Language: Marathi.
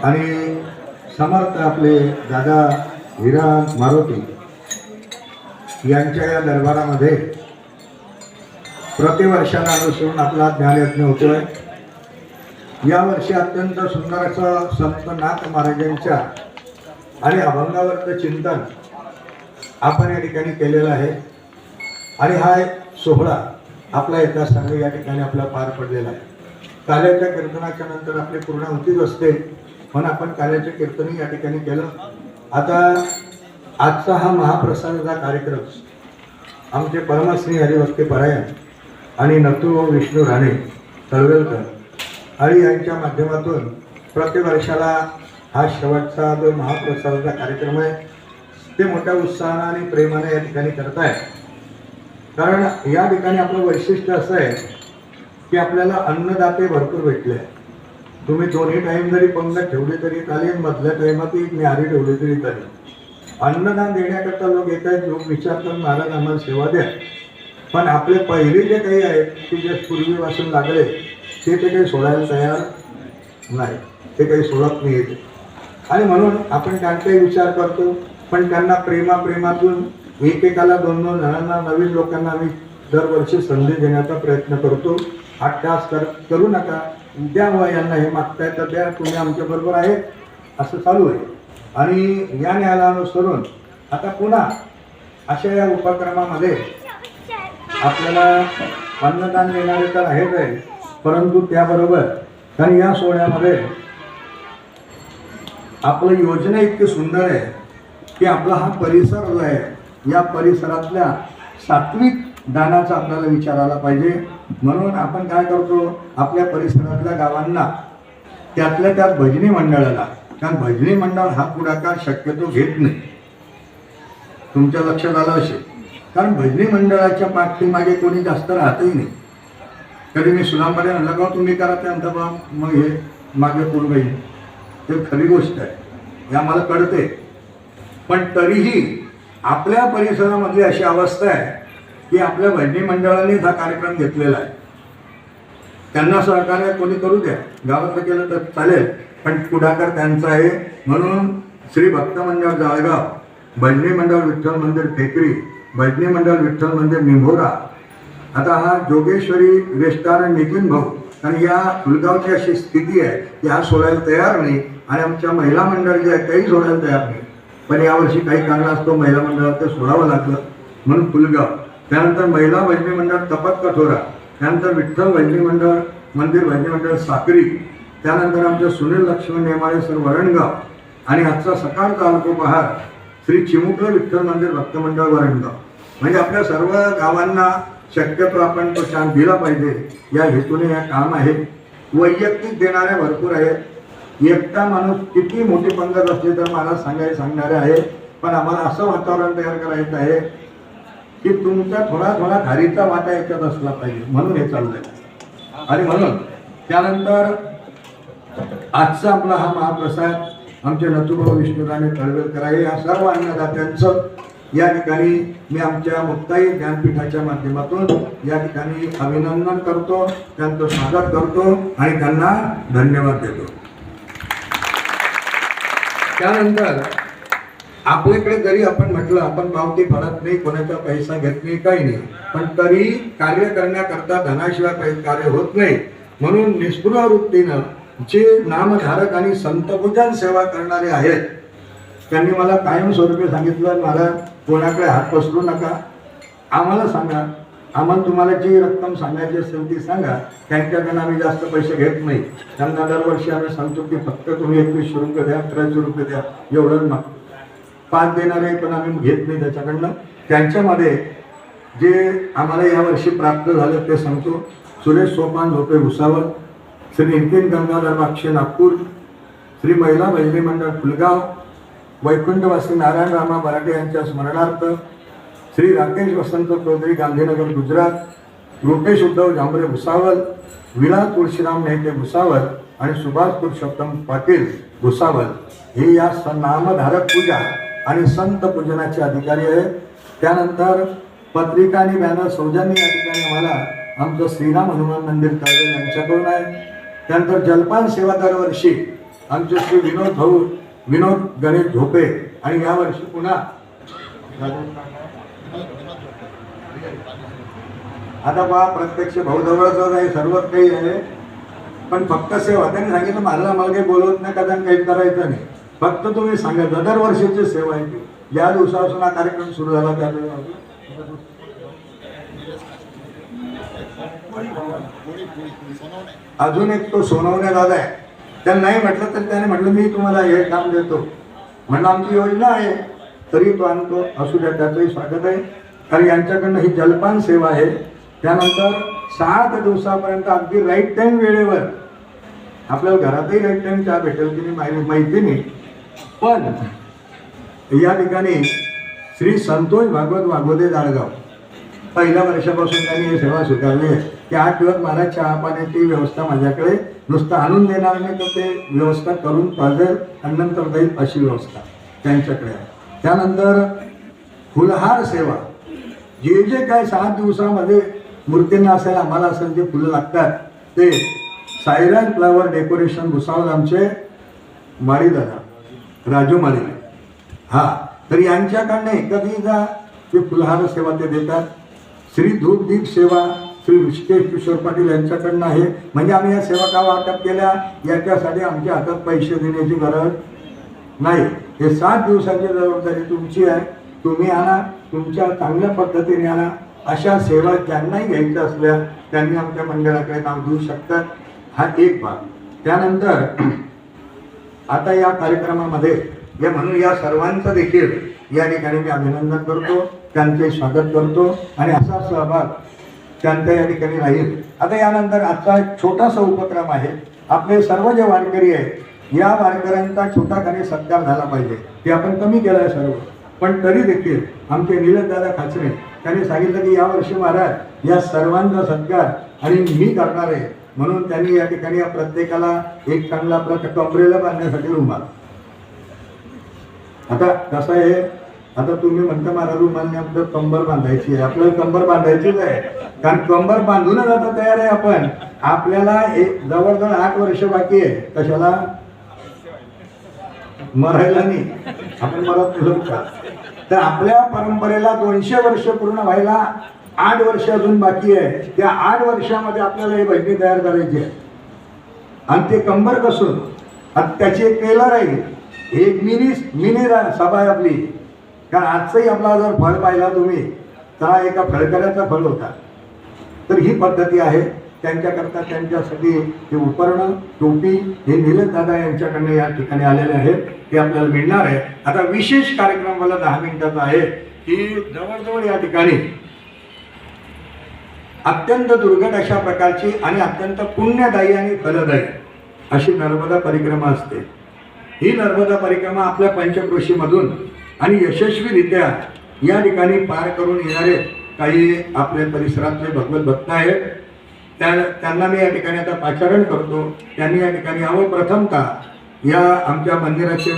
आणि समर्थ आपले दादा हिरा मारुती यांच्या या दरबारामध्ये प्रतिवर्षाला अनुसरून आपला ज्ञानयज्ञ होतोय। यावर्षी अत्यंत सुंदर असं संत नाथ महाराजांच्या आणि अभंगावरचं चिंतन आपण या ठिकाणी केलेलं आहे आणि हा एक सोहळा आपला यथासांग या ठिकाणी आपला पार पडलेला आहे। काल्याच्या कीर्तनाच्या नंतर आपली पूर्णाहुतीच असते, पण आपण काल्याचे कीर्तनही या ठिकाणी केलं। आता आजचा हा महाप्रसादाचा कार्यक्रम आमचे परमश्री हरिभक्ती परायण आणि नथू विष्णू राणे तळवेलकर आणि यांच्या माध्यमातून प्रतिवर्षाला हा शेवटचा जो महाप्रसादाचा कार्यक्रम आहे ते मोठ्या उत्साहाने आणि प्रेमाने या ठिकाणी करताय। कारण या ठिकाणी आपलं वैशिष्ट्य असं आहे की आपल्याला अन्नदाते भरपूर भेटले। तुम्ही दोन्ही टाईम जरी पंगत ठेवली तरी चालेल, मधल्या टाईमातही न्याहारी ठेवली तरी चालेल। अन्नदान देण्याकरता लोक येतात, लोक विचारतात महाराज आम्हाला सेवा द्या, पण आपले पहिले जे काही आहेत की जे पूर्वीपासून लागले ते काही सोडायला तयार नाही, ते काही सोडत नाही येते। आणि म्हणून आपण त्यांचाही विचार करतो, पण त्यांना प्रेमातून एकेकाला 2-2 जणांना नवीन लोकांना आम्ही दरवर्षी संधी देण्याचा प्रयत्न करतो। अट्टास करू नका, द्या यांना हे मागताय तर द्या, तुम्ही आमच्याबरोबर आहे असं चालू आहे। आणि या न्यायाला अनुसरून आता पुन्हा अशा या उपक्रमामध्ये आपल्याला अन्नदान देणारे तर आहेच आहे, परंतु त्याबरोबर कारण या सोहळ्यामध्ये आपलं योजना इतकी सुंदर आहे की आपला हा परिसर जो आहे या परिसरातल्या सात्विक दानाचा आपल्याला विचार आला पाहिजे। म्हणून आपण काय करतो, आपल्या परिसरातल्या गावांना त्यातल्या त्यात भजनी मंडळाला, कारण भजनी मंडळ हा पुढाकार शक्यतो घेत नाही, तुमच्या लक्षात आलं असेल। कारण भजनी मंडळाच्या पाठीमागे कोणी जास्त राहतही नाही। कधी मी सुलाममध्ये म्हणलं का तुम्ही करा ते म्हणता बा मग हे मागे पूर्व येईल, ते खरी गोष्ट आहे, हे आम्हाला कळते। पण तरीही आपल्या परिसरामधली अशी अवस्था आहे की आपल्या भजनी मंडळानेच हा कार्यक्रम घेतलेला आहे। त्यांना सहकार्य कोणी करू द्या, गावातलं केलं तर चालेल, पण पुढाकार त्यांचा आहे। म्हणून श्री भक्त मंडळ जाळगाव, भजनी मंडळ विठ्ठल मंदिर टेकरी, भजनी मंडळ विठ्ठल मंदिर निंभोरा, आता हा जोगेश्वरी रेस्टॉरंट नितीन भाऊ, आणि या फुलगावची अशी स्थिती आहे की हा सोडायला तयार नाही आणि आमच्या महिला मंडळ जे आहे तेही सोडायला तयार नाही। पण यावर्षी काही कारणास्तव महिला मंडळाला ते सोडावं लागलं, म्हणून फुलगाव, त्यानंतर महिला भजनी मंडळ तपत कठोरा, त्यानंतर विठ्ठल भजनी मंडळ मंदिर भजनी मंडळ साक्री, त्यानंतर आमचं सुनील लक्ष्मण नेमाळे सर वरणगाव, आणि आजचा सकाळचा अल्पोपहार श्री चिमुकले विठ्ठल मंदिर भक्त मंडळ वरणगाव। म्हणजे आपल्या सर्व गावांना शक्यतो आपण तो चान्स दिला पाहिजे, या हेतूने हे काम आहे। वैयक्तिक देणारे भरपूर आहेत, एकटा माणूस किती मोठी पंगत असली तर मला सांगणारे आहे, पण आम्हाला असं वातावरण तयार करायचं आहे की तुमचा थोडा खारीचा वाटा याच्यात असला पाहिजे, म्हणून हे चाललंय। आणि म्हणून त्यानंतर आजचा आपला हा महाप्रसाद आमचे नथुभाऊ विष्णुराणे तळवेलकर आहे, या सर्व अन्नदात्यांचं या ठिकाणी मी आमच्या मुक्ताई ज्ञानपीठाच्या माध्यमातून या ठिकाणी अभिनंदन करतो, त्यांचं स्वागत करतो आणि त्यांना धन्यवाद देतो। त्यानंतर आपल्याकडे जरी आपण म्हटलं आपण पावती भरत नाही, कोणाचा पैसा घेत नाही, काही नाही, पण तरी कार्य करण्याकरता धनाशिवाय काही कार्य होत नाही। म्हणून निस्पृह वृत्तीनं जे नामधारक आणि संतपूजन सेवा करणारे आहेत त्यांनी मला कायमस्वरूपी सांगितलं, मला कोणाकडे हात पसरू नका, आम्हाला सांगा, आम्हाला तुम्हाला जी रक्कम सांगायची असेल ती सांगा, त्यांच्याकडनं आम्ही जास्त पैसे घेत नाही। त्यांना दरवर्षी आम्ही सांगतो की फक्त तुम्ही 2100 रुपये द्या, 1300 रुपये द्या, एवढंच मागतो। 5 देणारे पण आम्ही घेत नाही त्याच्याकडनं। त्यांच्यामध्ये जे आम्हाला यावर्षी प्राप्त झालं ते सांगतो। सुरेश सोपान झोपे भुसावळ, श्री नितीन गंगाधर बाक्षे नागपूर, श्री महिला भजनी मंडळ फुलगाव, वैकुंठवासी नारायण रामा बराटे यांच्या स्मरणार्थ श्री राकेश वसंत चौधरी गांधीनगर गुजरात, रुपेश उद्धव जांभरे भुसावळ, विलास तुळशीराम नेते भुसावळ आणि सुभाष पुरुषोत्तम पाटील भुसावळ हे या नामधारक पूजा आणि संत पूजनाचे अधिकारी आहेत। त्यानंतर पत्रिका आणि बॅनर सौजन्य या ठिकाणी आम्हाला आमचं श्रीराम हनुमान मंदिर तळवेल यांच्याकडून आहे। त्यानंतर जलपान सेवा दरवर्षी आमचे श्री विनोद गणेश झोपे आणि यावर्षी पुन्हा आता पहा प्रत्यक्ष भाऊजवळच आहे, सर्वच काही आहे, पण फक्त सेवा त्यांनी सांगितलं मला काही बोलवत नाही, कदान काही करायचं नाही, फक्त तुम्ही सांगायचं. दरवर्षीची सेवा आहे ती. ज्या दिवसापासून हा कार्यक्रम सुरू झाला त्या अजून एक तो सोनवणे दादा आहे, त्याला नाही म्हटलं तर त्याने म्हटलं मी तुम्हाला हे काम देतो. म्हणलं आमची योजना आहे, तरी तो आणतो. असू द्या, त्याचंही स्वागत आहे. कारण यांच्याकडनं ही जलपान सेवा आहे. त्यानंतर 7 दिवसापर्यंत अगदी राईट टाईम वेळेवर आपल्याला घरातही राईट टाईम चहा भेटेल की नाही माहिती नाही, पण या ठिकाणी श्री संतोष भागवत वाघोदे जाळगाव पहिल्या वर्षापासून त्यांनी ही सेवा स्वीकारली आहे की 8 दिवस मला चहा पाण्याची व्यवस्था माझ्याकडे नुसतं आणून देणार नाही, तर ते व्यवस्था करून पाहिजे आणि नंतर जाईल अशी व्यवस्था त्यांच्याकडे आहे. त्यानंतर फुलहार सेवा, जे जे काय 7 दिवसामध्ये मूर्तींना असेल आम्हाला असेल जे फुलं लागतात ते साईराज फ्लावर डेकोरेशन भुसावळ आमचे माळी दादा राजू माळी, हा, तर यांच्याकडनं कधी जा ते फुलहार सेवा ते देतात. श्री धूप दीप सेवा श्री ऋषिकेश किशोर पाटील यांच्याकडनं आहे. म्हणजे आम्ही या सेवा का वाटप केल्या, याच्यासाठी आमच्या हातात पैसे देण्याची गरज नाही. हे 7 दिवसाची जबाबदारी तुमची आहे. तुम्ही आणा, तुमच्या चांगल्या पद्धतीने आणा. अशा सेवा ज्यांनाही घ्यायच्या असल्या त्यांनी आमच्या मंडळाकडे नाव देऊ शकतात. हा एक भाग. त्यानंतर आता या कार्यक्रमामध्ये म्हणून या सर्वांचं देखील या ठिकाणी मी अभिनंदन करतो, त्यांचे स्वागत करतो आणि असा सहभाग त्यांचा या ठिकाणी राहील. आता यानंतर आजचा एक छोटासा उपक्रम आहे. आपले सर्व जे वारकरी आहेत या वारकऱ्यांचा छोटाखानी सत्कार झाला पाहिजे. ते आपण कमी केलं आहे सर्व, पण तरी देखील आमचे निलजदादा खाचरे त्यांनी सांगितलं की यावर्षी महाराज या सर्वांचा सत्कार आणि मी करणार आहे, म्हणून त्यांनी या ठिकाणी प्रत्येकाला एक चांगला आपला कमरेला बांधण्यासाठी रुमाल. आता कसं आहे, आता तुम्ही म्हणता मला रुमालने आपलं कंबर बांधायची आहे, आपल्याला कंबर बांधायचीच आहे, कारण कंबर बांधूनच आता तयार आहे आपण. आपल्याला जवळजवळ 8 वर्ष बाकी आहे. कशाला मरायला नाही, आपण मरत नाही का. तर आपल्या परंपरेला 200 वर्ष पूर्ण व्हायला 8 वर्ष अजून बाकी आहे. त्या 8 वर्षामध्ये आपल्याला हे भजनी तयार करायची आहे. आणि ते कंबर कसून त्याची एक टेलर आहे, एक मिनी सभा आहे आपली. कारण आजचाही आपला जर फळ पाहिला तुम्ही तर एका फळकऱ्याचा फळ होता. तर ही पद्धती आहे. त्यांच्याकरता त्यांच्यासाठी हे उपकरणं टोपी हे निलेश दादा यांच्याकडनं या ठिकाणी आलेले आहेत, ते आपल्याला मिळणार आहे. आता विशेष कार्यक्रम मला 10 मिनिटाचा आहे की जवळजवळ या ठिकाणी अत्यंत दुर्घट अशा प्रकारची आणि अत्यंत पुण्यदायी आणि फलदायी अशी नर्मदा परिक्रमा असते. ही नर्मदा परिक्रमा आपल्या पंचक्रोशीमधून आणि यशस्वीरित्या या ठिकाणी पार करून येणारे काही आपल्या परिसरातले भगवत भक्त आहेत. त्यांना मी या ठिकाणी आता पाचारण करतो. त्यांनी या ठिकाणी यावं. प्रथमतः या आमच्या मंदिराचे